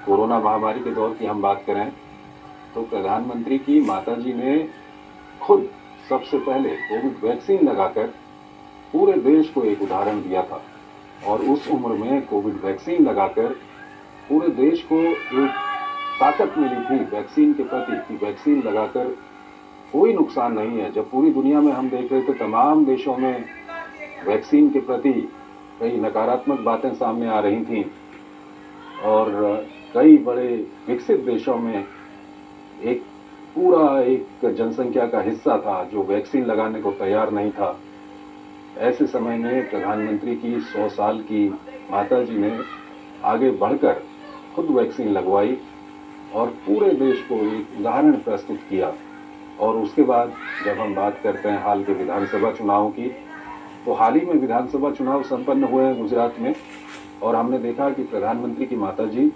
Corona महामारी के दौर की हम बात करें तो प्रधानमंत्री की माताजी ने खुद सबसे पहले कोविड वैक्सीन लगाकर पूरे देश को एक उदाहरण दिया था और उस उम्र में कोविड वैक्सीन लगाकर पूरे देश को एक ताकत मिली थी वैक्सीन के प्रति कि वैक्सीन लगाकर कोई नुकसान नहीं है। जब पूरी दुनिया में हम देख रहे थे तमाम देशों में वैक्सीन के प्रति कई नकारात्मक बातें सामने आ रही थीं और कई बड़े विकसित देशों में एक जनसंख्या का हिस्सा था जो वैक्सीन लगाने को तैयार नहीं था। ऐसे समय में प्रधानमंत्री की 100 साल की माताजी ने आगे बढ़कर खुद वैक्सीन लगवाई और पूरे देश को एक उदाहरण प्रस्तुत किया। और उसके बाद जब हम बात करते हैं हाल के विधानसभा चुनाव की, तो हाल ही में विधानसभा चुनाव संपन्न हुए हैं गुजरात में और हमने देखा कि प्रधानमंत्री की माताजी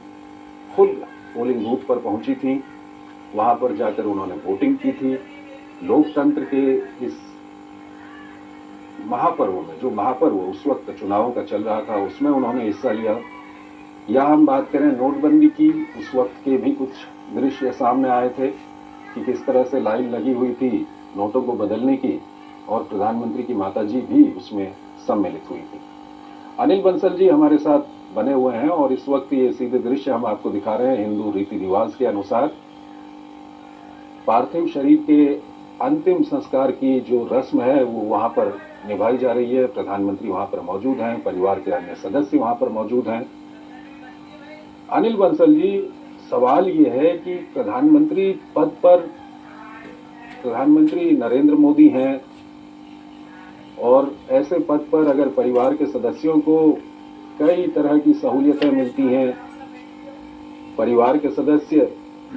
खुद पोलिंग बूथ पर पहुंची थी, वहां पर जाकर उन्होंने वोटिंग की थी। लोकतंत्र के इस महापर्व में, जो महापर्व उस वक्त चुनावों का चल रहा था, उसमें उन्होंने हिस्सा लिया। या हम बात करें नोटबंदी की, उस वक्त के भी कुछ दृश्य सामने आए थे कि किस तरह से लाइन लगी हुई थी नोटों को बदलने की और प्रधानमंत्री की माताजी भी उसमें सम्मिलित हुई थी। अनिल बंसल जी हमारे साथ बने हुए हैं और इस वक्त ये सीधे दृश्य हम आपको दिखा रहे हैं। हिंदू रीति रिवाज के अनुसार पार्थिव शरीर के अंतिम संस्कार की जो रस्म है वो वहां पर निभाई जा रही है। प्रधानमंत्री वहां पर मौजूद हैं, परिवार के अन्य सदस्य वहां पर मौजूद हैं। अनिल बंसल जी, सवाल ये है कि प्रधानमंत्री पद पर प्रधानमंत्री नरेंद्र मोदी हैं और ऐसे पद पर अगर परिवार के सदस्यों को कई तरह की सहूलियतें मिलती हैं, परिवार के सदस्य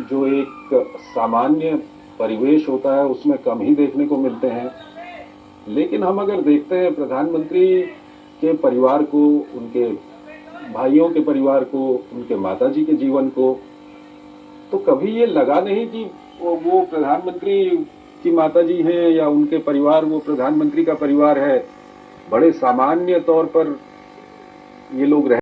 जो एक सामान्य परिवेश होता है उसमें कम ही देखने को मिलते हैं। लेकिन हम अगर देखते हैं प्रधानमंत्री के परिवार को, उनके भाइयों के परिवार को, उनके माताजी के जीवन को, तो कभी ये लगा नहीं कि वो प्रधानमंत्री की माताजी हैं या उनके परिवार वो प्रधानमंत्री का परिवार है। बड़े सामान्य तौर पर ये लोग